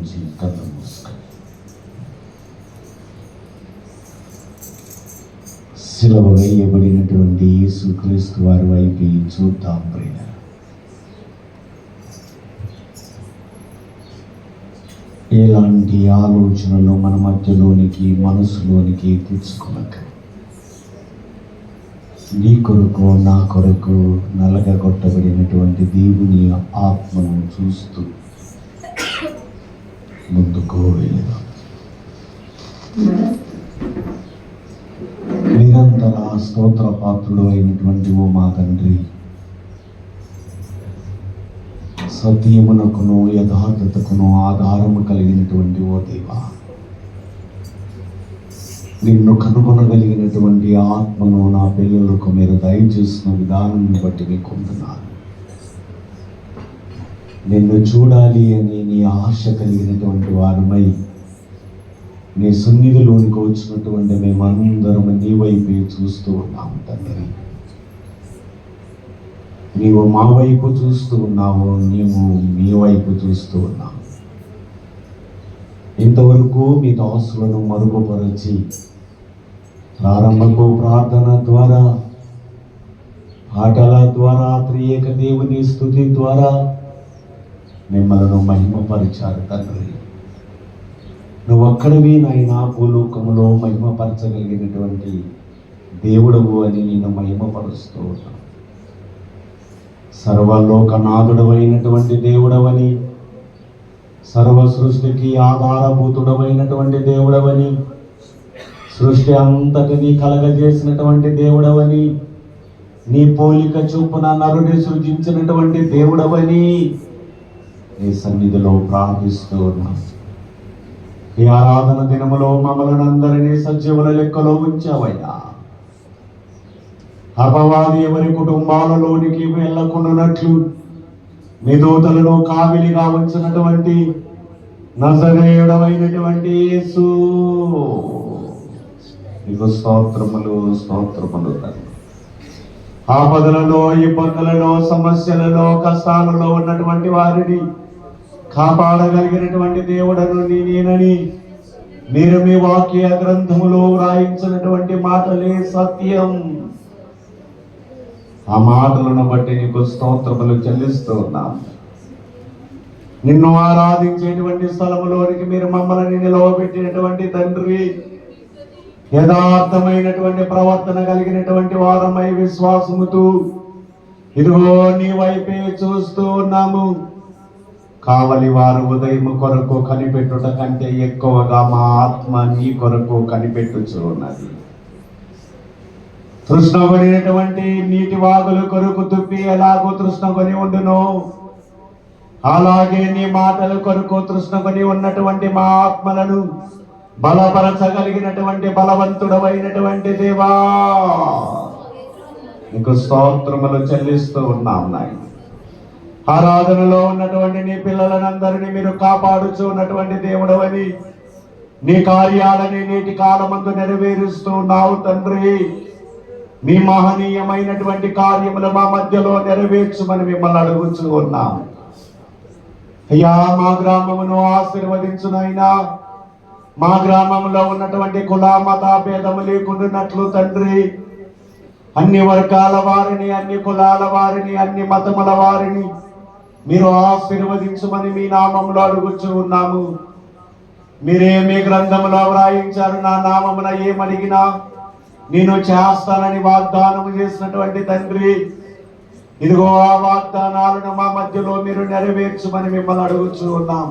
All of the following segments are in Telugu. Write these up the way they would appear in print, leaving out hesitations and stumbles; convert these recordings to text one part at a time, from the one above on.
ఉంచి కళ్ళు మూసుకొని సిలువ వేయబడినటువంటి యేసుక్రీస్తు వారి వైపు చూద్దాం. ప్రియులారా, ఎలాంటి ఆలోచనలు మన మధ్యలోనికి మనసులోనికి తెచ్చుకోనక నీ కొరకు నా కొరకు నలగగొట్టబడినటువంటి దేవుని ఆత్మను చూస్తూ ముందుకు వెళ్ళాం. నిరంతర స్తోత్ర పాత్రుడు అయినటువంటి ఓ మా తండ్రి, సత్యమునకును యథార్థతకును ఆధారము కలిగినటువంటి ఓ దేవా, నిన్ను కనుగొనగలిగినటువంటి ఆత్మను నా పిల్లలకు మీరు దయచేసిన విధానాన్ని బట్టి మీకు కొంటున్నాను. నిన్ను చూడాలి అని నీ ఆశ కలిగినటువంటి వారమై నీ సన్నిధిలోనికి వచ్చినటువంటి మేమందరం నీ వైపే చూస్తూ ఉన్నాము. తండ్రి, నీవు మా వైపు చూస్తూ ఉన్నావు, నీవు మీ వైపు చూస్తూ ఉన్నావు. ఇంతవరకు మీ దాసులను మరుగుపరచి ప్రారంభపు ప్రార్థన ద్వారా, పాటల ద్వారా, త్రియేక దేవుని స్తుతి ద్వారా మిమ్మల్ని మహిమపరిచారు. తండ్రి, నువ్వు ఒక్కడివి నాయనా భూలోకములో మహిమపరచగలిగినటువంటి దేవుడవు అని నిన్ను మహిమపరుస్తూ ఉన్నావు. సర్వలోకనాథుడవైనటువంటి దేవుడవని, సర్వ సృష్టికి ఆధారభూతుడమైనటువంటి దేవుడవని, సృష్టి అంతటిని కలగజేసినటువంటి దేవుడవని, నీ పోలిక చొప్పున నరుని సృజించినటువంటి దేవుడవని నీ సన్నిధిలో ప్రార్థిస్తూ ఉన్నాం. ఈ ఆరాధన దినములో మమ్మల్ని అందరినీ సజీవుల లెక్కలో ఉంచావయ్యా. అపవాది ఎవరి కుటుంబాలలోనికి వెళ్ళకుండానట్లు మీ దూతలను కావిలిగా ఉంచినటువంటి నజరేయుడమైనటువంటి యేసు, నీకు స్తోత్రములు స్తోత్రములు. తండ్రి, ఆపదలలో, ఇబ్బందులలో, సమస్యలలో, కష్టాలలో ఉన్నటువంటి వారిని కాపాడగలిగినటువంటి దేవుడను నేనని మీరు మీ వాక్య గ్రంథములో వ్రాయించినటువంటి మాటలే సత్యం. ఆ మాటలను బట్టి నీకు స్తోత్రములు చెల్లిస్తూ ఉన్నాం. నిన్ను ఆరాధించేటువంటి స్థలములోనికి మీరు మమ్మల్ని నిలవబెట్టినటువంటి తండ్రి, యథార్థమైనటువంటి ప్రవర్తన కలిగినటువంటి వారమై విశ్వాసముతో ఇదిగో నీ వైపే చూస్తూ ఉన్నాము. కావలి వారు ఉదయం కొరకు కనిపెట్టుట కంటే ఎక్కువగా మా ఆత్మ నీ కొరకు కనిపెట్టుచు ఉన్నది. తృష్ణగొనినటువంటి నీటి వాగుల కొరకు తుప్పి ఎలాగో తృష్ణగొని ఉండునో, అలాగే నీ మాటల కొరకు తృష్ణగొని ఉన్నటువంటి మా ఆత్మలను బలపరచగలిగినటువంటి బలవంతుడమైనటువంటి దేవా, నీకు స్తోత్రములు చెల్లిస్తూ ఉన్నాం నాయన. ఆరాధనలో ఉన్నటువంటి నీ పిల్లలనందరినీ మీరు కాపాడుచు ఉన్నటువంటి దేవుడవని, నీ కార్యాలని నేటి కాలమందు నెరవేరుస్తూ ఉన్నావు తండ్రి. మీ మహనీయమైనటువంటి కార్యములు మా మధ్యలో నెరవేర్చుమని మిమ్మల్ని అడుగుచూ ఉన్నాం. అయ్యా, మా గ్రామమును ఆశీర్వదించునైనా, మా గ్రామంలో ఉన్నటువంటి కుల మత భేదము లేకుండానట్లు తండ్రి, అన్ని వర్గాల వారిని, అన్ని కులాల వారిని, అన్ని మతముల వారిని మీరు ఆశీర్వదించమని మీ నామములో అడుగుచూ ఉన్నాము. మీరే మీ గ్రంథములో వ్రాయించారు, నా నామమున ఏమడిగినా నేను చేస్తానని వాగ్దానం చేసినటువంటి తండ్రి, ఇదిగో ఆ వాగ్దానాలను మా మధ్యలో మీరు నెరవేర్చమని మిమ్మల్ని అడుగుచూ ఉన్నాం.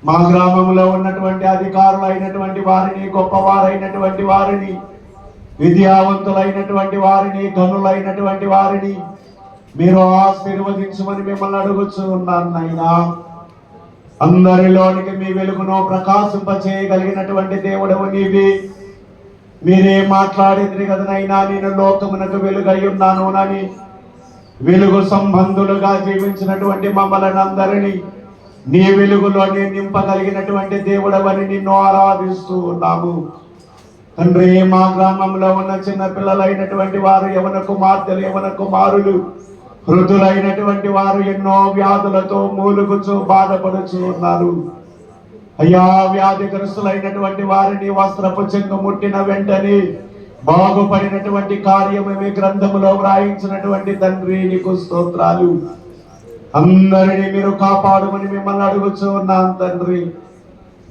మా గ్రామంలో ఉన్నటువంటి అధికారులైనటువంటి వారిని, గొప్పవారైనటువంటి వారిని, విద్యావంతులైనటువంటి వారిని, ధనులైనటువంటి వారిని మీరు ఆశీర్వదించమని మిమ్మల్ని అడుగుచూ ఉన్నాను నాయనా. అందరిలోనికి మీ వెలుగును ప్రకాశింపచేయగలిగినటువంటి దేవుడవు నీవే. మీరే మాట్లాడేది కదనైనా, నేను లోకమునకు వెలుగై ఉన్నాను అని వెలుగు సంబంధులుగా జీవించినటువంటి మమ్మల్ని అందరినీ నీ వెలుగులోనే నింపగలిగినటువంటి దేవుడవని నిన్ను ఆరాధిస్తూ ఉన్నాము తండ్రి. మా గ్రామంలో ఉన్న చిన్న పిల్లలైనటువంటి వారు, యవన కుమార్తెలు, యవన కుమారులు, వృద్ధులైనటువంటి వారు ఎన్నో వ్యాధులతో మూలుగుచూ బాధపడుచూ ఉన్నారు. అయ్యా, వ్యాధిగ్రస్తులైనటువంటి వారిని వస్త్రపు చెంగు ముట్టిన వెంటనే బాగుపడినటువంటి కార్యము మీ గ్రంథములో వ్రాయించినటువంటి తండ్రి, నీకు స్తోత్రాలు. అందరినీ మీరు కాపాడుమని మిమ్మల్ని అడుగుచూ ఉన్నాం తండ్రి.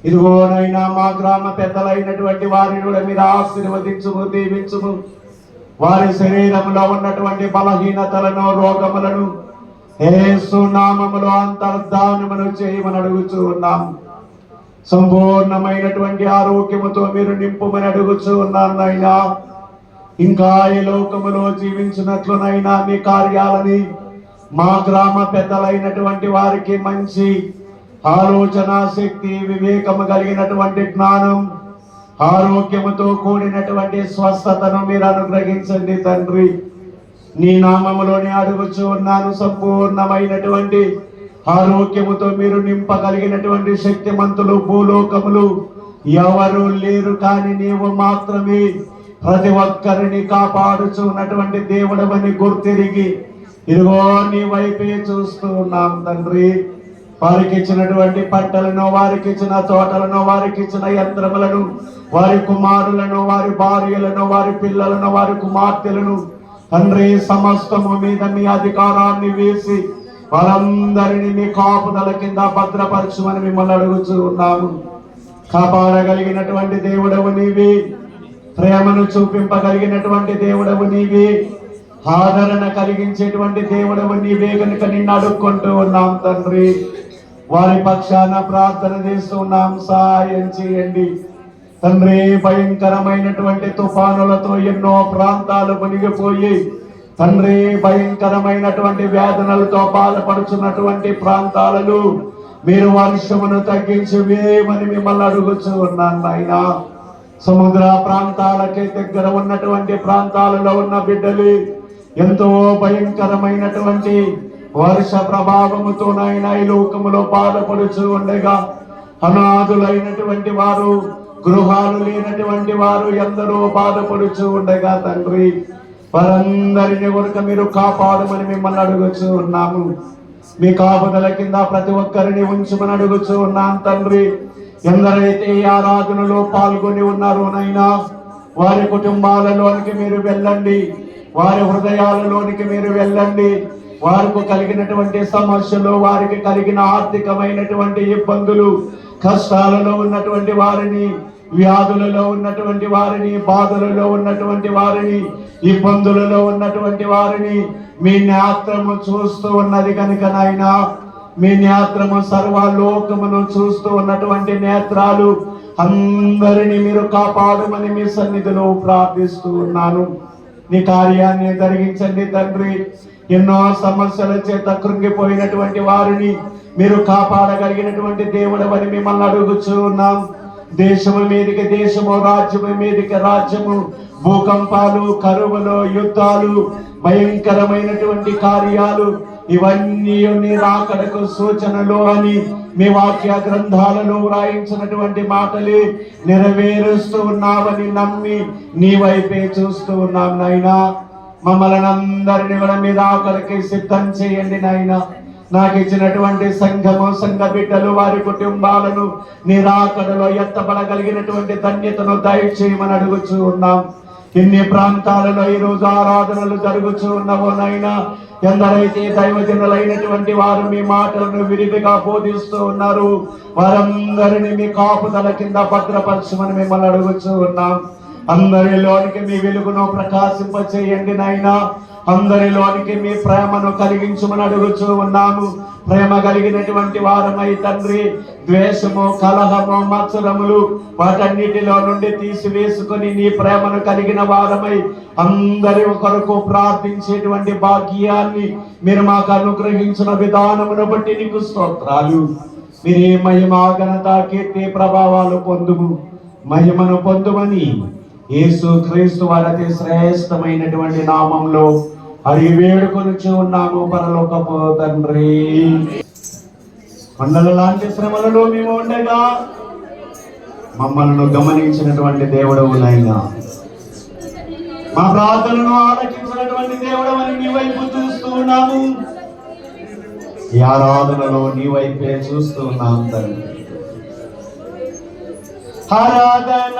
ఇదిగోనైనా మా గ్రామ పెద్దలైనటువంటి వారిని కూడా మీరు ఆశీర్వదించుము, దీవించుము. వారి శరీరంలో ఉన్నటువంటి బలహీనతలను, రోగములను యేసు నామములో అంతర్ధానమును చేయమని అడుగుచూ ఉన్నాం. సంపూర్ణమైనటువంటి ఆరోగ్యముతో మీరు నింపుమని అడుగుచూ ఉన్నాను నాయనా. ఇంకా ఈ లోకములో జీవించినట్లునైనా మీ కార్యాలని మా గ్రామ పెద్దలైనటువంటి వారికి మంచి ఆలోచన శక్తి, వివేకము కలిగినటువంటి జ్ఞానం, ఆరోగ్యముతో కూడినటువంటి స్వస్థతను మీరు అనుగ్రహించండి తండ్రి. నీ నామములోనే అడుగుచూ ఉన్నాను. సంపూర్ణమైనటువంటి ఆరోగ్యముతో మీరు నింపగలిగినటువంటి శక్తిమంతులు భూలోకములు ఎవరు లేరు, కానీ నీవు మాత్రమే ప్రతి ఒక్కరిని కాపాడుచున్నటువంటి దేవుడవని గుర్తిరిగి ఇదిగో నీ వైపే చూస్తూ ఉన్నాం తండ్రి. వారికి ఇచ్చినటువంటి పంటలను, వారికి ఇచ్చిన తోటలను, వారికి ఇచ్చిన యంత్రములను, వారి కుమారులను, వారి భార్యలను, వారి పిల్లలను, వారి కుమార్తెలను తండ్రి సమస్తము మీద మీ అధికారాన్ని వేసి వారందరినీ మీ కాపుదల కింద భద్రపరచుమని మిమ్మల్ని అడుగుచూ ఉన్నాము. కాపాడగలిగినటువంటి దేవుడవు నీవే, ప్రేమను చూపింపగలిగినటువంటి దేవుడవు నీవే, ఆదరణ కలిగించేటువంటి దేవుడవు నీవే కనుక నిన్ను అడుక్కుంటూ ఉన్నాం తండ్రి. వారి పక్షాన ప్రార్థన చేస్తూ ఉన్నాం. సహాయం చేయండి తండ్రి. భయంకరమైనటువంటి తుఫానులతో ఎన్నో ప్రాంతాలు మునిగిపోయి తండ్రి, భయంకరమైనటువంటి వేదనలతో బాధపడుచున్నటువంటి ప్రాంతాలను మీరు వర్షమును తగ్గించి వేయమని మిమ్మల్ని అడుగుచూ ఉన్నాను నాయనా. సముద్ర ప్రాంతాలకి దగ్గర ఉన్నటువంటి ప్రాంతాలలో ఉన్న బిడ్డలు ఎంతో భయంకరమైనటువంటి వర్ష ప్రభావముతో నాయన ఈ లోకములో బాధపడుచూ ఉండగా, అనాథులైనటువంటి వారు, గృహాలు లేనటువంటి వారు ఎందరో బాధపడుచూ ఉండగా తండ్రి, వారందరినీ కొరకు మీరు కాపాడమని మిమ్మల్ని అడుగుచూ ఉన్నాము. మీ కాపుదల కింద ప్రతి ఒక్కరిని ఉంచమని అడుగుచూ ఉన్నాను తండ్రి. ఎందరైతే ఈ ఆరాధనలో పాల్గొని ఉన్నారో నైనా వారి కుటుంబాలలోనికి మీరు వెళ్ళండి, వారి హృదయాలలోనికి మీరు వెళ్ళండి. వారికి కలిగినటువంటి సమస్యలు, వారికి కలిగిన ఆర్థికమైనటువంటి ఇబ్బందులు, కష్టాలలో ఉన్నటువంటి వారిని, వ్యాధులలో ఉన్నటువంటి వారిని, బాధలలో ఉన్నటువంటి వారిని, ఇబ్బందులలో ఉన్నటువంటి వారిని మీ నేత్రము చూస్తూ ఉన్నది కనుక నాయనా, మీ నేత్రము సర్వలోకమును చూస్తూ ఉన్నటువంటి నేత్రాలు అందరినీ మీరు కాపాడమని మీ సన్నిధిలో ప్రార్థిస్తూ ఉన్నాను. నీ కార్యాన్ని జరిగించండి తండ్రి. ఎన్నో సమస్యల చేత కృంగిపోయినటువంటి వారిని మీరు కాపాడగలిగినటువంటి దేవుడవని మిమ్మల్ని అడుగుచూ ఉన్నాం. దేశము మీదికి దేశము, రాజ్యము మీదికి రాజ్యము, భూకంపాలు, కరువులు, యుద్ధాలు, భయంకరమైనటువంటి కార్యాలు ఇవన్నీ నీ రాకడకు సూచనలు అని మీ వాక్య గ్రంథాలలో వ్రాయించినటువంటి మాటలే నెరవేరుస్తూ ఉన్నావని నమ్మి నీ వైపే చూస్తూ ఉన్నాం నాయనా. మమ్మల్ని అందరినీ కూడా మీ రాకడకి సిద్ధం చేయండి నాయనా. నాకు ఇచ్చినటువంటి సంఘము, సంఘ బిడ్డలు, వారి కుటుంబాలను నీ రాకడలో ఎత్తబడగలిగినటువంటి ధన్యతను దయచేయమని అడుగుచూ ఉన్నాం. ఎన్ని ప్రాంతాలలో ఈ రోజు ఆరాధనలు జరుగుచూ ఉన్నావో నాయనా, ఎందరైతే దైవజనులైనటువంటి వారు మీ మాటలను విరివిగా బోధిస్తూ ఉన్నారు, వారందరినీ మీ కాపుదల కింద భద్రపరచమని మిమ్మల్ని అడుగుచూ ఉన్నాం. అందరిలోనికి మీ వెలుగును ప్రకాశింపచేయండి నాయనా. అందరిలోనికి మీ ప్రేమను కలిగించమని అడుగుచూ ఉన్నాము. ప్రేమ కలిగినటువంటి వారమై తండ్రి, ద్వేషము, కలహము, మత్సరములు వాటన్నిటిలో నుండి తీసివేసుకొని నీ ప్రేమను కలిగిన వారమై అందరి కొరకు ప్రార్థించేటువంటి భాగ్యాన్ని మీరు మాకు అనుగ్రహించిన విధానమును బట్టి నీకు స్తోత్రాలు. మీరే మహిమ, ఘనత, కీర్తి, ప్రభావాలు పొందుము. మహిమను పొందుమని యేసు క్రీస్తు వారి అతి శ్రేష్టమైనటువంటి నామంలో అడిగి వేడుకొనుచు ఉన్నాము పరలోకపు తండ్రి. కొండల లాంటి శ్రమలలో మేము ఉండగా మమ్మల్ని గమనించినటువంటి దేవుడవు నాయనా, మా ప్రార్థనను ఆలకించినటువంటి దేవుడవని నీ వైపు చూస్తూ ఉన్నాము. ఈ ఆరాధనలో నీ వైపే చూస్తూ ఉన్నాం తండ్రి. ఆరాధన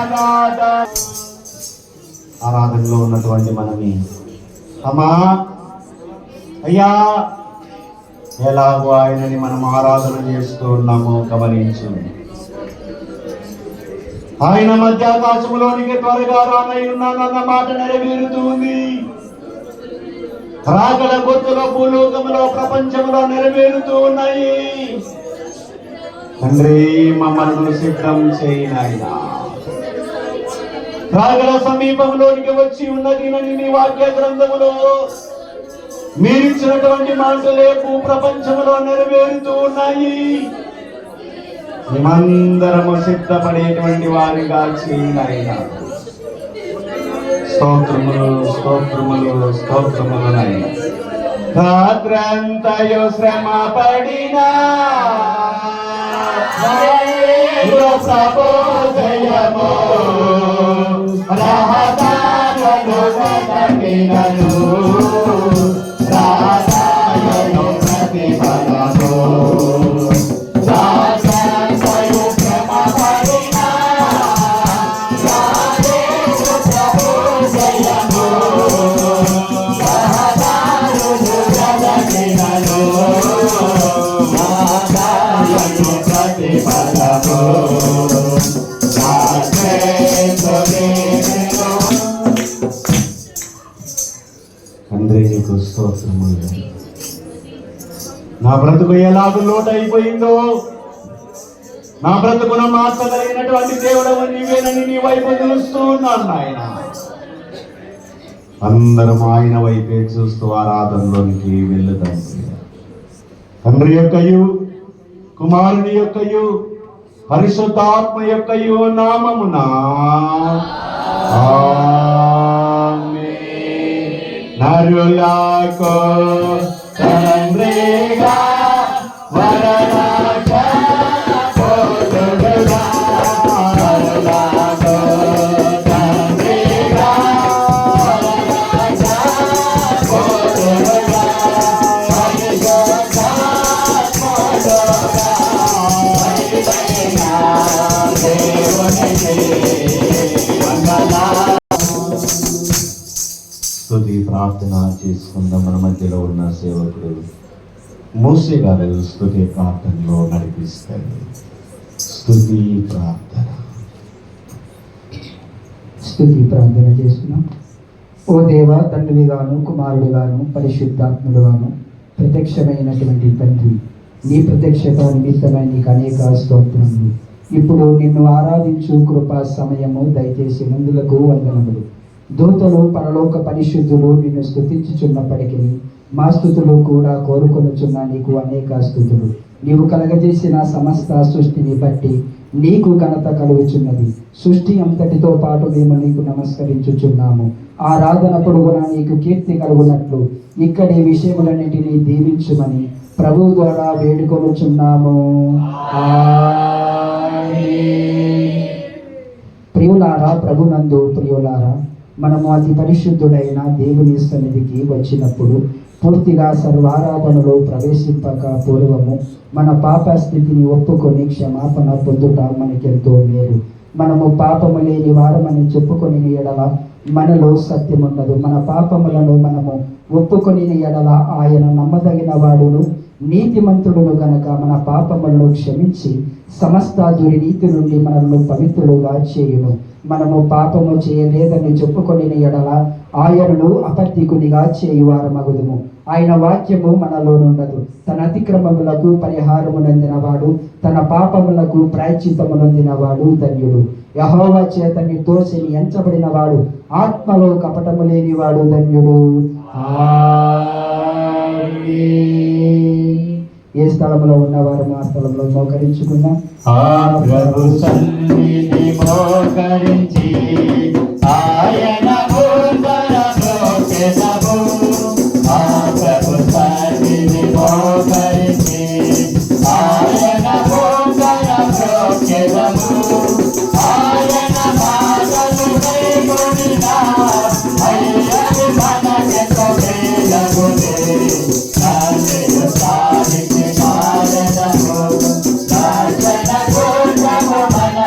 ఆరాధన. ఆరాధనలో ఉన్నటువంటి మనమే అమ్మా అయ్యా ఎలాగో ఆయనని మనం ఆరాధన చేస్తూ ఉన్నామో గమనించు. ఆయన మధ్యాకాశంలోనికి త్వరగా రానయ్యున్నానన్న మాట నెరవేరుతుంది. రాగల గొత్తులో భూలోకములో ప్రపంచంలో నెరవేరుతూ ఉన్నాయి. తండ్రి మమ్మల్ని సిద్ధం చేయనైనా రాగల సమీపంలోనికి వచ్చి ఉన్నది నీ వాక్య గ్రంథములో మీరిచ్చినటువంటి మాటలే ప్రపంచంలో నెరవేరుతూ ఉన్నాయి. మేమందరము సిద్ధపడేటువంటి వారిగా చేయనైనా. స్తోత్రములు స్తోత్రములు స్తోత్రములు నైనా. రాత్రంతయు శ్రమ పడినా ప్రబోధయము రహదారులు వెతకినను రాధాయను ప్రతిఫలము. రాత్రంతయు శ్రమ పడినా రాధేసు ప్రబోధయము రహదారులు వెతకినను రాధాయను ప్రతిఫలము. తండ్రి నీకు స్తోత్రములు. నా బ్రతుకు ఎలాగూ లోటైపోయిందో, నా బ్రతుకున మార్చగలిగినటువంటి దేవుడవు నీవేనని నీ వైపు చూస్తూ ఉన్నాను నాయన. అందరం ఆయన వైపే చూస్తూ ఆరాధనలోనికి వెళ్ళుదాం. తండ్రి యొక్కయు కుమారుని యొక్కయు పరిశుద్ధాత్మ యొక్కయు నామమున నరులకు తండ్రిగా వరదాచ పోతుడుగా నరులకు తండ్రిగా వరదాచ పోతుడుగా స్తుతి ప్రార్థన చేసుకుందాం. మన మధ్యలో ఉన్న సేవకుడు మోసే గారు స్తుతి ప్రార్థనలో నడిపిస్తారు. స్తుతి ప్రార్థన. స్తుతి ప్రార్థన చేస్తున్నాం. ఓ దేవా, తండ్రిగాను కుమారుడుగాను పరిశుద్ధాత్ముడుగాను ప్రత్యక్షమైనటువంటి తండ్రి, నీ ప్రత్యక్షత నిమిత్తమై నీకు అనేక స్తోత్రములు. ఇప్పుడు నిన్ను ఆరాధించు కృపా సమయము దయచేసి ముందులకు వందనములు. దూతలు పరలోక పరిశుద్ధులు నిన్ను స్తుతించుచున్నప్పటికీ మా స్తుతులు కూడా కోరుకొనుచున్న నీకు అనేక స్తుతులు. నీవు కలగజేసిన సమస్త సృష్టిని బట్టి నీకు ఘనత కలుగుచున్నది. సృష్టి అంతటితో పాటు మేము నీకు నమస్కరించుచున్నాము. ఆరాధన పొడుగున నీకు కీర్తి కలుగునట్లు ఇక్కడి విషయములన్నిటినీ దీవించుమని ప్రభు ద్వారా వేడుకొనుచున్నాము. ప్రియులారా, ప్రభునందు ప్రియులారా, మనము అతి పరిశుద్ధుడైన దేవుని సన్నిధికి వచ్చినప్పుడు పూర్తిగా సర్వారాధనలో ప్రవేశింపక పూర్వము మన పాప స్థితిని ఒప్పుకొని క్షమాపణ పొందుట మనకెంతో మేలు. మనము పాపము లేని వారమని చెప్పుకొని ఎడల మనలో సత్యం ఉండదు. మన పాపములను మనము ఒప్పుకొని ఎడల ఆయన నమ్మదగిన వాడును నీతిమంతుడును గనక మన పాపములను క్షమించి సమస్త దుర్నీతి నుండి మనల్ని పవిత్రులుగా చేయును. మనము పాపము చేయలేదని చెప్పుకొని ఎడల ఆయనను అపత్తికునిగా చేయువారమగుదుము. ఆయన వాక్యము మనలోనుండదు. తన అతిక్రమములకు పరిహారమునందినవాడు, తన పాపములకు ప్రాయశ్చిత్తమునందినవాడు ధన్యుడు. యెహోవా చేత నిర్దోషిని ఎంచబడినవాడు, ఆత్మలో కపటము లేనివాడు ధన్యుడు. ఏ స్థలంలో ఉన్నవారు ఆ స్థలంలో మోకరించుకుందాం. ప్రభు సన్నిధి మోకరించి ఆయన ప్రభు సన్నిధి మోకరించి ఆయన ఆయన మాటలు కైకొనినా అయ్యని మనకెంతో మేలగునే నాన్నయ్య సారికి మారదము రాజన కోటము మన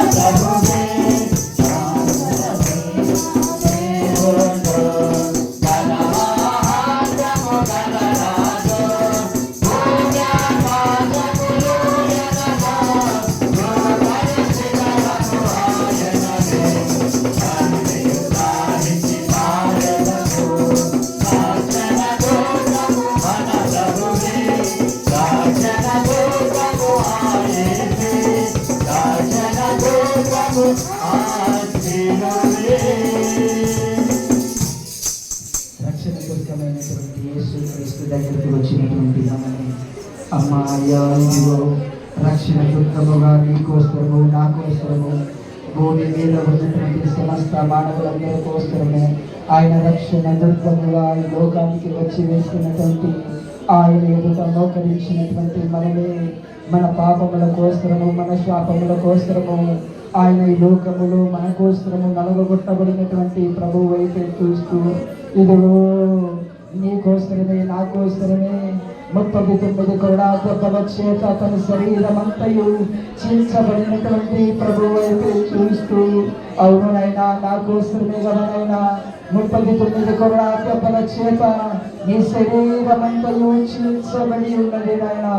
అమ్మాయ్యా ఇదిగో రక్షణ దుఃఖముగా నీకోసరము నా కోసరము భూమి మీద ఉన్నటువంటి సమస్త మానవులందరి కోసరము ఆయన రక్షణ దుర్గముగా ఈ లోకానికి వచ్చి వేసుకున్నటువంటి ఆయన ఎదుట మోకరించినటువంటి మనమే మన పాపముల కోసరము మన శాపముల కోసరము ఆయన ఈ లోకములో మన కోసరము నలగొట్టబడినటువంటి ప్రభువు వైపు చూస్తూ ఇదిగో నీ కోసరమే నా కోసరమే 39 కొరడా దెబ్బల చేత తన శరీరం అంతయు చీల్చబడినటువంటి ప్రభువు వైపు చూస్తూ అవునైనా నా కోసమే కదనైనా 39 కొరడా దెబ్బల చేత నీ శరీరం అంతయు చీల్చబడి ఉన్నది నాయన.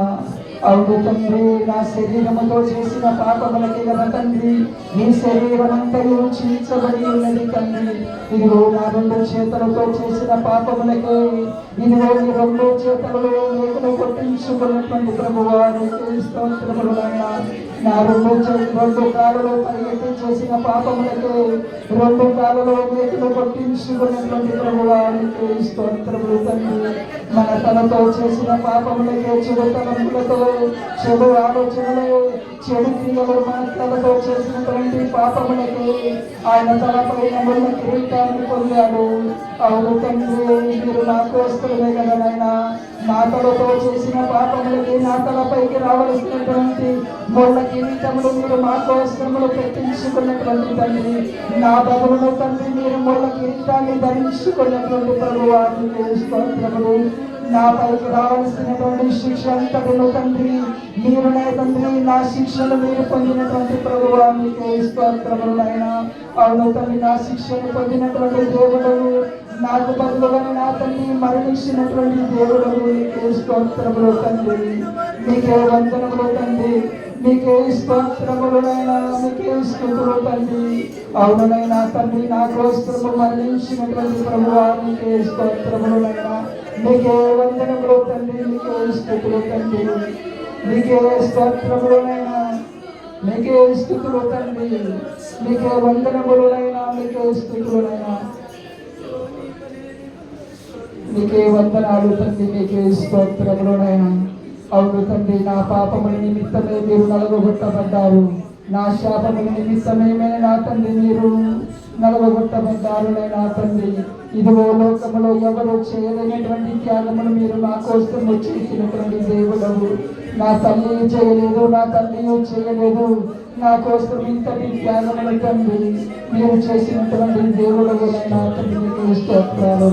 అవును తండ్రి, నా శరీరముతో చేసిన పాపములకి కదా తండ్రి నీ శరీరం అంతయు చీల్చబడి ఉన్నది తండ్రి. ఇదిగో నా 2 చేతులతో చేసిన పాపములకే ఇదిగో నీ 2 చేతులలో వేకులు కొట్టించుకున్నటువంటి ప్రభువా నీకు స్తోత్రములు నాయనా. నా 2 కాళ్ళలో పరిగెత్తి చేసిన పాపములకే 2 కాళ్ళలో వేకులు కొట్టించుకున్నటువంటి ప్రభువా నీకు స్తోత్రములు తండ్రి. మన తలతో చేసిన పాపములకే చెడు తలములతో చెడు ఆలోచనలు చెడు క్రియలు మన తలతో చేసినటువంటి పాపములకే ఆయన తలపైన ఉన్న కిరీటాన్ని పొందాడు. అవును తండ్రి, మీరు నా కోసమే కదా నాయనా. నా తలతో చేసిన పాపములకి నా తలపైకి రావలసినటువంటి మొన్న కిరీటములు మీరు మా కోసములు పెట్టించుకున్నటువంటి తండ్రి, నా బదులను తండ్రి మీరు మొన్న కిరీటాన్ని ధరించుకున్నటువంటి ప్రభువానికి స్తోత్రములు. నా పైకి రావాల్సినటువంటి శిక్ష అంతటిలో తండ్రి మీరునే తండ్రి, నా శిక్షను మీరు పొందినటువంటి ప్రభువానికి స్తోత్రములు నాయనా. అవును తండ్రి, నా శిక్షను పొందినటువంటి దేవుడు నాకు బదులుగా నా తండ్రి మరణించినటువంటి దేవుడు నీకే స్తోత్రములు తండ్రి. నీకే వందనములు తండ్రి, నీకే స్తోత్రములైనా నీకే స్తుతులు తండ్రి. అవునైనా తండ్రి నా కోసము మరణించినటువంటి ప్రభువా నీకే స్తోత్రములైనా నీకే వందనములు తండ్రి, నీకే స్తుతులు తండ్రి. నీకే స్తోత్రములైనా నీకే స్తుతులు తండ్రి, నీకే వందనములైనా నీకే స్తుతులైనా నీకే వందనాలు తండ్రి, నీకే స్తోత్రములైనా. అవును తండ్రి, నా పాపముల నిమిత్తమే మీరు నలగొట్టబడ్డారు, నా శాపముల నిమిత్తమే నా తండ్రి మీరు నలగొట్టబడ్డారు నా తండ్రి. ఇదిగో లోకములో ఎవరు చేయలేనటువంటి త్యాగమును మీరు నా కోసం చేసినటువంటి దేవుడవు. నా తల్లి చేయలేదు, నా తల్లి చేయలేదు, నా కోసం ఇంతటి త్యాగములు తండ్రి మీరు చేసినటువంటి దేవుడవు నా తండ్రి మీకు స్తోత్రాలు.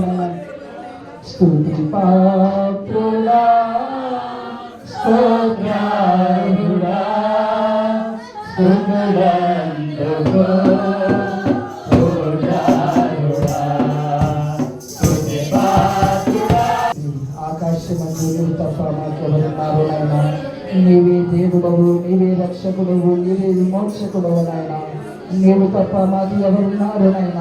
స్తుతి పాత్రుడా స్తోత్రాలుడా స్తుతులందుకో ఆకాశమందు నీవు తప్ప మాకెవరున్నారు నాయన. నీవే దేవుడవు, నీవే రక్షకుడవు, నీవే విమోచకుడవు నాయన. నీవు తప్ప మాకు ఎవరున్నారు నాయన.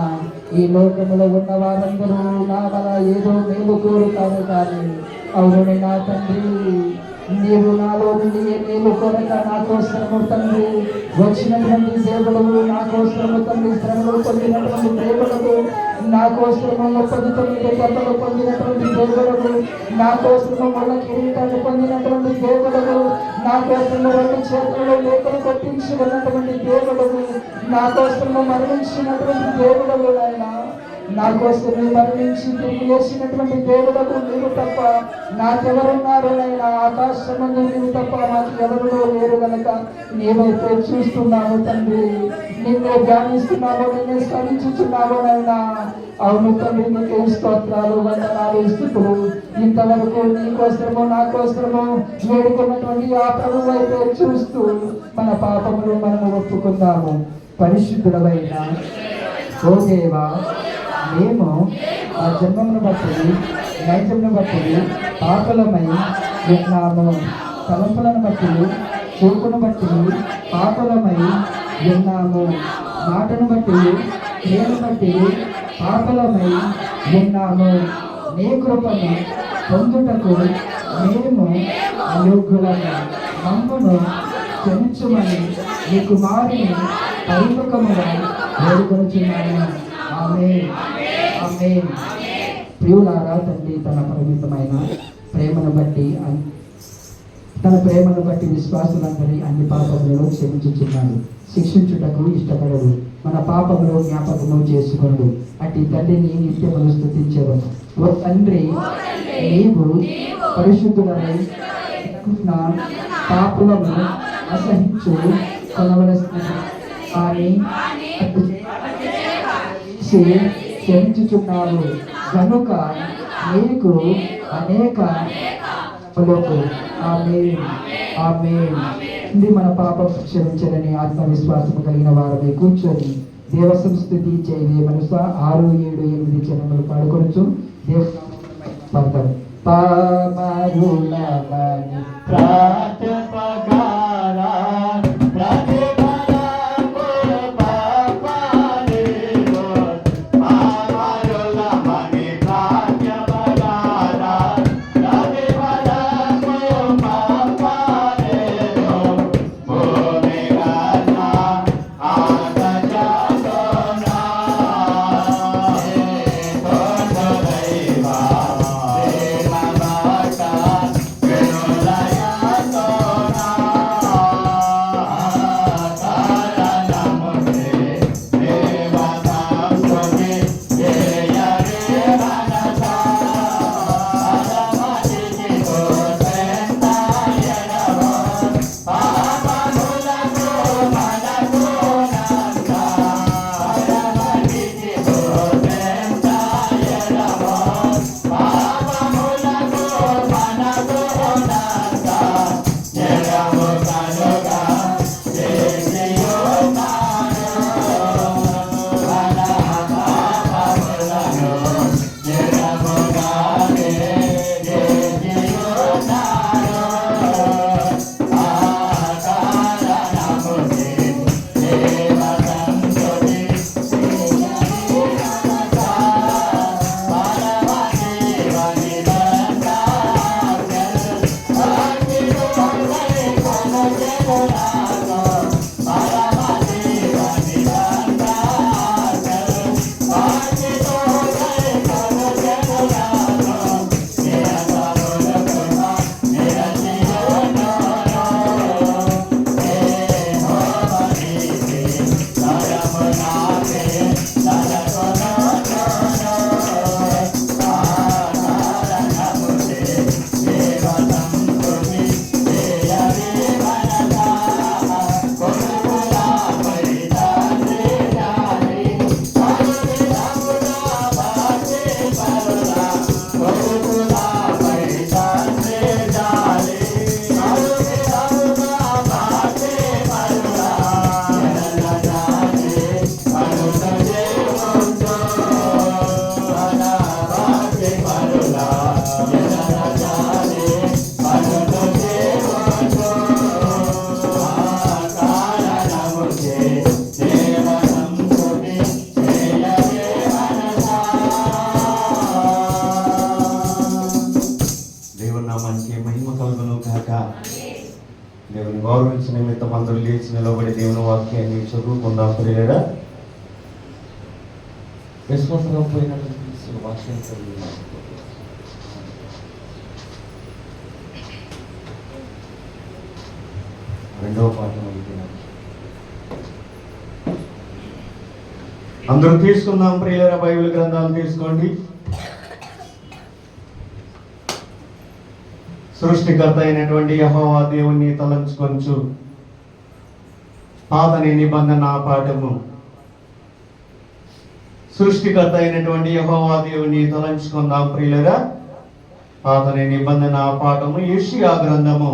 ఈ లోకములో ఉన్న వారందరూ నా వల్ల ఏదో మేలు కోరుతారు కానీ అవును నా తండ్రి నీవు నాలో నుండి ఏ మేలు కోరక నా కోసము తండ్రి వచ్చినటువంటి దేవుడవు, నా కోసము తండ్రి శ్రమలు పొందినటువంటి దేవుడవు, నా కోసము 39 గంటలు పొందినటువంటి దేవుడవు, నా కోసము మొన్న కిరీటాన్ని పొందినటువంటి దేవుడవు, నా కోసము 2 చేతుల్లో లేఖలు కొట్టించుకున్నటువంటి దేవుడవు, నా కోసము మరణించినటువంటి దేవుడవు నాయన. నా కోసం మరణించి తిరిగి వేసినటువంటి దేవుడకు నీవు తప్ప నాకెవరున్నారు నాయన. ఆకాశమందు నీవు తప్ప నాకు ఎవరిలో లేరు కనుక నీవైతే చూస్తున్నావు తండ్రి, నిన్నే ధ్యానిస్తున్నావు, నిన్నే స్మరించుచున్నావు నాయన. అవును తండ్రి, నీకే స్తోత్రాలు, వందనాలు, స్తుతులు. ఇంతవరకు నీ కోసము నా కోసము వేడుకున్నటువంటి ఆ ప్రభు వైపు చూస్తూ మన పాపములు మనము ఒప్పుకుందాము. పరిశుద్ధుడవైన ఓ దేవా, మేము ఆ జన్మమును బట్టి నైజమును బట్టి పాపలమై ఉన్నాము. తలంపులను బట్టి చూపును బట్టి పాపలమై ఉన్నాము. మాటను బట్టి క్రియను బట్టి పాపలమై ఉన్నాము. నీ కృపను పొందుటకు మేము అయోగ్యులము. మమ్మును క్షమించుమని నీ కుమారుని పరిముఖముగా వేడుకొనుచున్నాను. ఆమేన్, ఆమేన్. ప్రియులారా, తండ్రి తన పరిమితమైన ప్రేమను బట్టి తన ప్రేమను బట్టి విశ్వాసులందరి అన్ని పాపములను క్షమించుచున్నాడు. శిక్షించుటకు ఇష్టపడడు. మన పాపములు జ్ఞాపకము చేసుకొనడు. అట్టి తండ్రిని నిత్యమును స్తుతించెదము. ఓ తండ్రి, నీవు పరిశుద్ధుడై నా పాపములను అసహించు కొనవలసినది కానీ క్షమించుచున్నావు కనుక నీకు అనేక ఇది మన పాపం క్షమించదని ఆత్మవిశ్వాసము కలిగిన వారమై కూర్చొని దేవ సంస్థుతి చేయలే మనస 6, 7, 8 చరణములు పాడుకొనొచ్చు. దేవుని పాడతాం. పామరులమని ప్రాతపగారా ప్రతిఫలము పాపలేవో పామరులమని ప్రాతపగారా ప్రతిఫలము పాపలేవో భూమిగత ఆకాశమున తోడైవా దేవుని గౌరవించిన నిమిత్తం అందరూ లేచి నిలబడి దేవుని వాక్యాన్ని చదువుకుందాం. ప్రియులారా, విశ్వాసం పోయినటువంటి వాక్యం చదువుకుందాం. రెండవ పాఠం అయిపోయినాం. అందరూ తీసుకుందాం. ప్రియులారా, బైబిల్ గ్రంథాలు తీసుకోండి. సృష్టికర్త అయినటువంటి యెహోవా దేవుణ్ణి తలంచుకొంచు. పాతని నిబంధన పాఠము. సృష్టికర్త అయినటువంటి యెహోవా దేవుణ్ణి తలంచుకుందాం. ప్రియులారా, పాతని నిబంధన పాఠము యెషయా గ్రంథము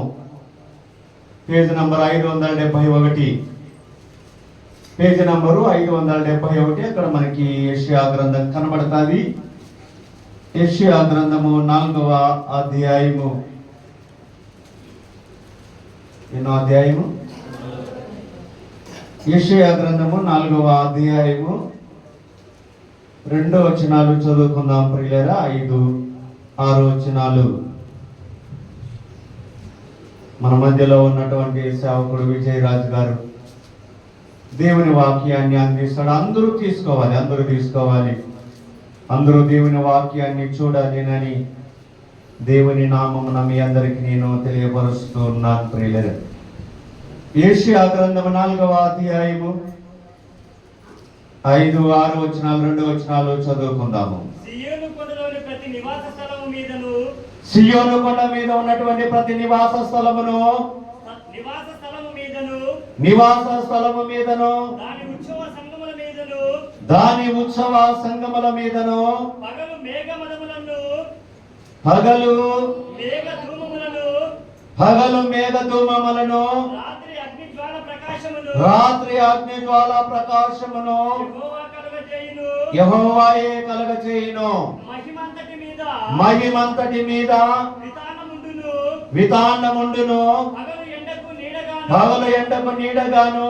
పేజీ నంబర్ 571. Page number 571. అక్కడ మనకి యెషయా గ్రంథం కనబడుతుంది. యెషయా గ్రంథము 4వ అధ్యాయము. ఎన్నో అధ్యాయము? యెషయా గ్రంథము 4వ అధ్యాయము 2 వచనాలు చదువుకుందాం. ప్రియులారా, 5, 6 వచనాలు. మన మధ్యలో ఉన్నటువంటి సేవకుడు విజయరాజు గారు దేవుని వాక్యాన్ని అందిస్తాడు. అందరూ తీసుకోవాలి. అందరూ దేవుని వాక్యాన్ని చూడాలి అని దేవుని నామమున మీ అందరికి నేను తెలియపరుస్తూ ఉన్నాను ప్రియులరా. యెషయా గ్రంథము 4వ అధ్యాయము 5, 6 వచనాలు 2 వచనాలు చదువుకుందాము. సియోను కొండలోని ప్రతి నివాస స్థలము మీదను, సియోను కొండ మీద ఉన్నటువంటి ప్రతి నివాస స్థలమును దాని ఉత్సవ సంగముల మీదను పగలు మేఘధూమములను రాత్రి అగ్నిజ్వాల ప్రకాశమును యెహోవాయే కలుగజేయును. మహిమంతటి మీద వితానముండును. పగలు ఎండకు నీడగాను,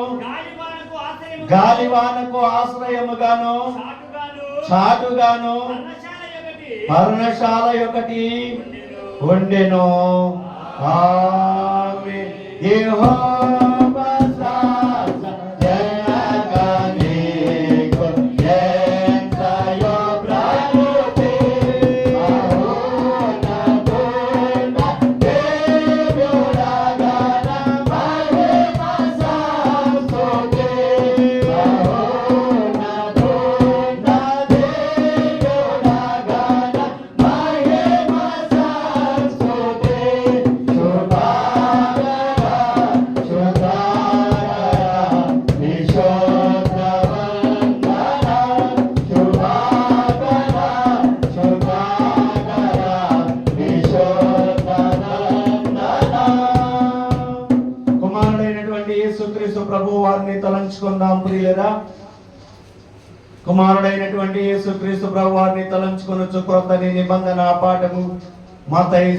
గాలివానకు ఆశ్రయముగాను, చాటుగాను పర్ణశాల ఒకటి ఉండెను. ఆమేన్. యెహోవా ప్రభు వారిని తలంచుకుందాం ప్రియులరా. కుమారుడైనటువంటి యేసుక్రీస్తు ప్రభు వారిని తలంచుకొనుచు క్రొత్త నిబంధన పాఠము మత్తయి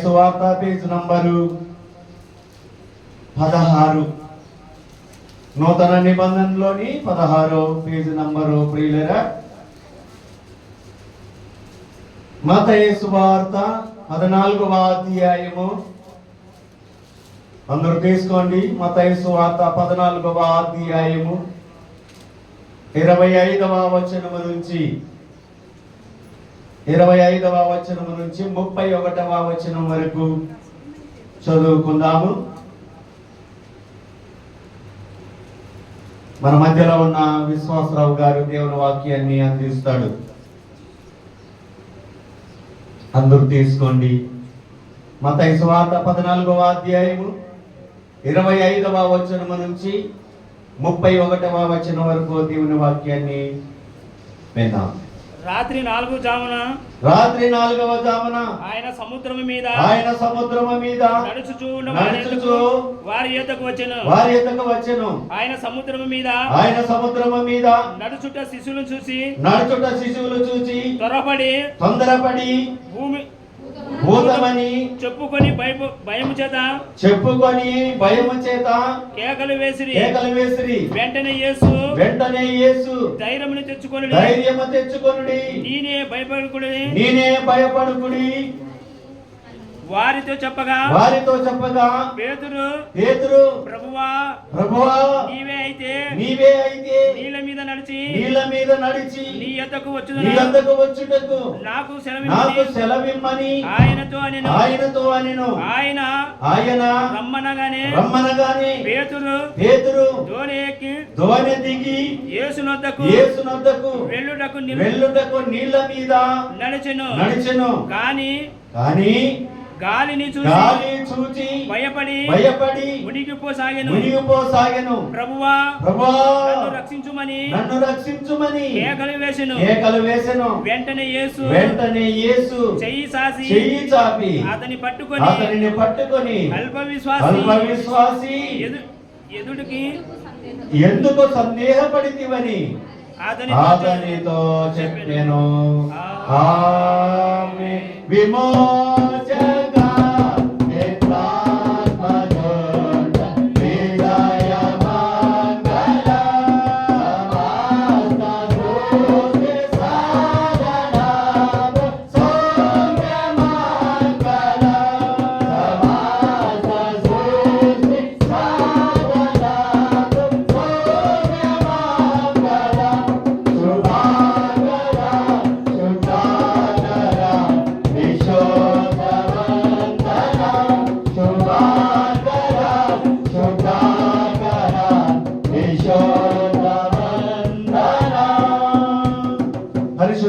సువార్త పేజ్ నంబరు 16, నూతన నిబంధనలోని 16 పేజ్ నంబరు ప్రియులరా. మత్తయి సువార్త 14వ అధ్యాయము అందరూ తీసుకోండి. మత్తయి సువార్త 14వ అధ్యాయము 25వ వచనము నుంచి 31వ వచనం వరకు చదువుకుందాము. మన మధ్యలో ఉన్న విశ్వాసరావు గారు దేవుని వాక్యాన్ని అందిస్తాడు. అందరూ తీసుకోండి. మత్తయి సువార్త 14వ అధ్యాయము 25వ వచనము నుంచి 31వ వచనం వరకు దేవుని వాక్యాన్ని విందాం. రాత్రి 4వ జామున ఆయన సముద్రము మీద నడుచుచు వారి యొద్దకు వచ్చెను. ఆయన సముద్రము మీద నడుచుట శిశువులను చూసి తొందరపడి భూతమని చెప్పుకొని భయము చేత కేకలు వేసిరి. వెంటనే యేసు ధైర్యమును తెచ్చుకొనుడి, నేనే భయపడకుడి వారితో చెప్పగా పేతురు ప్రభువా నీవే అయితే నీళ్ళ మీద నడిచి నీ యొద్దకు వచ్చుటకు నాకు సెలవిమ్మని ఆయనతో అనెను. ఆయన రమ్మనగానే పేతురు దోణి దిగి యేసునొద్దకు వెళ్ళుటకు నీళ్ళ మీద నడిచెను. కానీ గాలిని చూచి భయపడి మునిగిపోసాగెను. ప్రభువా నన్ను రక్షించుమని కేకలు వేసెను. వెంటనే యేసు చెయ్యి చాపి అతని పట్టుకొని అల్ప విశ్వాసి ఎందుకు సందేహపడితివని అతనితో చెప్పెను. ఆమేన్. విమోచక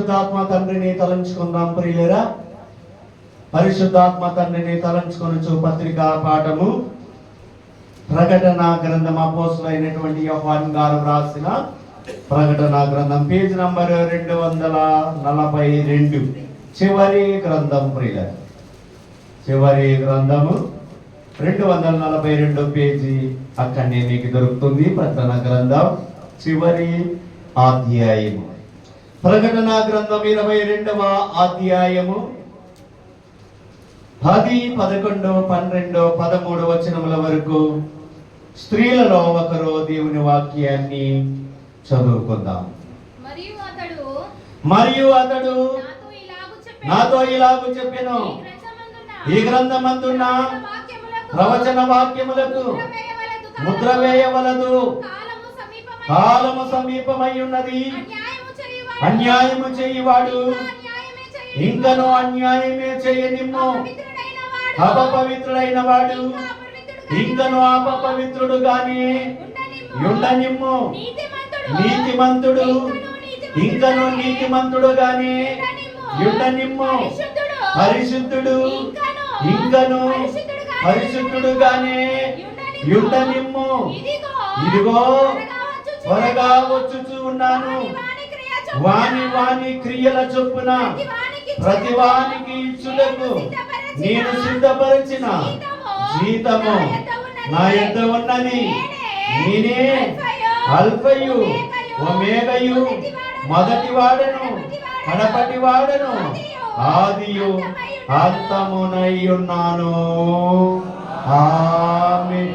పరిశుద్ధాత్మ తండ్రిని తలంచుకుందాం ప్రియులరా. పరిశుద్ధాత్మ తండ్రిని తలంచుకొనుచు పత్రికా పాఠము ప్రకటన గ్రంథం అపోస్తులైనటువంటి యోహాను గారు రాసిన ప్రకటన గ్రంథం పేజ్ నంబర్ 242 చివరి గ్రంథం ప్రియులరా. చివరి గ్రంథము 242 పేజీ అక్కడనే మీకు దొరుకుతుంది. ప్రకటన గ్రంథం చివరి అధ్యాయము. ప్రకటన గ్రంథం 22వ అధ్యాయము 10, 11, 12, 13 వచనముల వరకు స్త్రీలలో ఒకరు దేవుని వాక్యాన్ని చదువుకుందాం. మరియు అతడు నాతో ఇలాగు చెప్పెను, ఈ గ్రంథమందున్న ప్రవచన వాక్యములకు ముద్ర వేయవలదు, కాలము సమీపమై ఉన్నది. అన్యాయము చేయువాడు ఇంకను అన్యాయమే చేయనిమ్ము, అపవిత్రుడైన వాడు ఇంకను అపవిత్రుడు గాని ఉండనిమ్ము, నీతిమంతుడు ఇంకను నీతిమంతుడు గాని ఉండనిమ్ము, పరిశుద్ధుడు ఇంకను పరిశుద్ధుడు గాని ఉండనిమ్ము. ఇదిగో త్వరగా వచ్చుచూ ఉన్నాను, వాని క్రియల చొప్పున ప్రతి వానికి ఇచ్చుటకు నేను సిద్ధపరిచిన జీతము నా యొద్ద ఉన్నది. నేనే అల్ఫయు ఒమేగయు, మొదటి వాడను కడపటి వాడను, ఆదియు అంతమునై ఉన్నాను. ఆమేన్.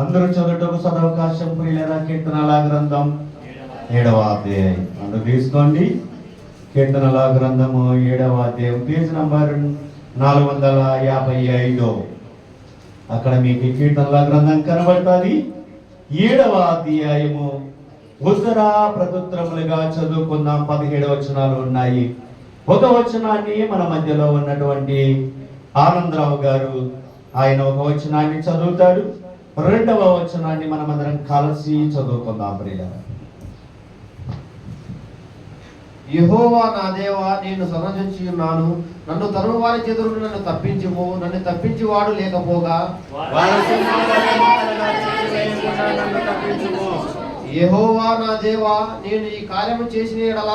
అందరూ చదువుటకు సదవకాశం ప్రియులరా. కీర్తనల గ్రంథం 7వ అధ్యాయం అందరూ తీసుకోండి. కీర్తనల గ్రంథము 7వ అధ్యాయం పేజ్ నంబర్ 455. అక్కడ మీకు కీర్తనల గ్రంథం కనబడుతుంది. 7వ అధ్యాయము ఉత్తర ప్రతుత్తరములుగా చదువుకుందాం. 17 వచనాలు ఉన్నాయి. ఒక వచనాన్ని మన మధ్యలో ఉన్నటువంటి ఆనందరావు గారు ఆయన ఒక వచనాన్ని చదువుతాడు. 2వ వచనాన్ని మనమందరం కలిసి చదువుకుందాం ప్రియులారా. యెహోవా నా దేవా, నేను సన్నజించి ఉన్నాను. నన్ను తరుము వారి చేతుల నుండి నన్ను తప్పించుము. నన్ను తప్పించి వాడు లేకపోగా యెహోవా నా దేవా, నేను ఈ కార్యము చేసిన యెడల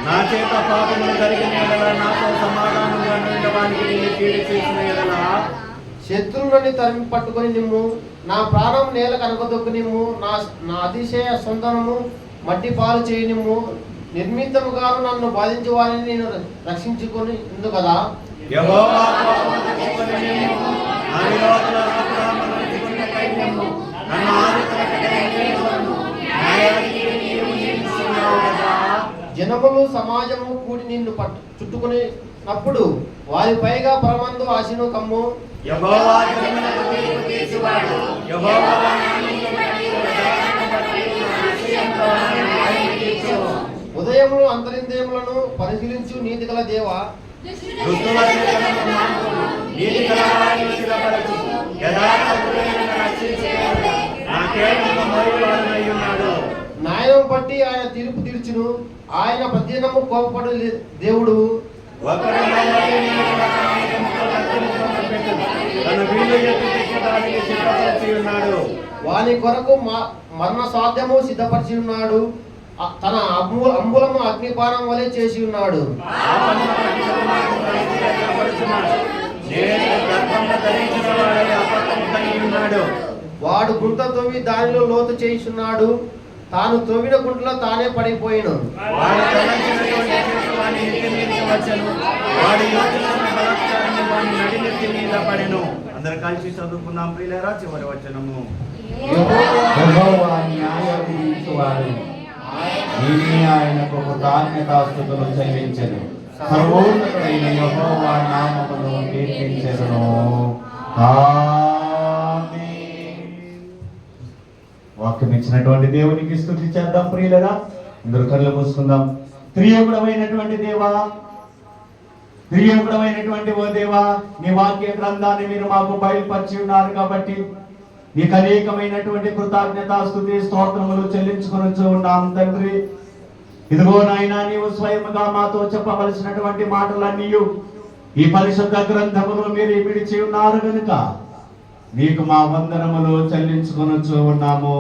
నా చేత పాపములు జరిగిన యెడల నాతో సమాధానముగా ఉండవానికి నేను కీడు చేసిన యెడల శత్రువులని తరిమి పట్టుకొని నిమ్ము. నా ప్రాణం నేల కనకదొక్కు నిమ్ము. నా అతిశయ సొంతనము మట్టి పాలు చేయనిమ్ము. నిర్మితముగాను నన్ను బాధించే వారిని నేను రక్షించుకొని ఇందు కదా. జనములు సమాజము కూడి నిన్ను చుట్టుకునేటప్పుడు వారి పైగా పరమందు ఆశను కమ్ము. ఉదయములు అంతరింద్రియములను పరిశీలించు నీతి గల దేవా, న్యాయం బట్టి ఆయన తీర్పు తీర్చును. ఆయన ప్రతిదినము కోపపడు దేవుడు. వాని కొరకు మరణ సాధ్యము సిద్ధపరిచి ఉన్నాడు. తన అంబులము అగ్నిపానం వలె చేసి ఉన్నాడు. వాడు గుంట తవ్వి దానిలో లోతు చేయుచున్నాడు. తాను తవ్విన గుంటలో తానే పడిపోయిను. వచ్చెను, వాడి యోధులను బలాత్కారంగా వాడి నడినెత్తి మీద పడెను. అందరు కలిసి చదువుకుందాం ప్రియులారా. చివరి వచనము. యెహోవా న్యాయం విధించువాడు, నేనే ఆయనకు కృతజ్ఞతాస్తుతులు చెల్లించెను. సర్వోన్నతుడైన యెహోవా నామమును కీర్తించెదను. ఆమేన్. వాక్యం ఇచ్చినటువంటి దేవునికి స్తుతి చేద్దాం ప్రియులరా. అందరూ కళ్ళు మూసుకుందాం. త్రియేకుడమైనటువంటి దేవా, త్రియేకుడమైనటువంటి ఓ దేవా, నీ వాక్య గ్రంథాన్ని మీరు మాకు బయలుపరిచి ఉన్నారు కాబట్టి నీకు అనేకమైనటువంటి కృతజ్ఞతాస్తుతి స్తోత్రములు చెల్లించుకొని ఉన్నాం తండ్రి. ఇదిగో నాయనా, నీవు స్వయముగా మాతో చెప్పవలసినటువంటి మాటలన్నీ ఈ పరిశుద్ధ గ్రంథములు మీరు విడిచి ఉన్నారు కనుక నీకు మా వందనములు చెల్లించుకొని ఉన్నాము.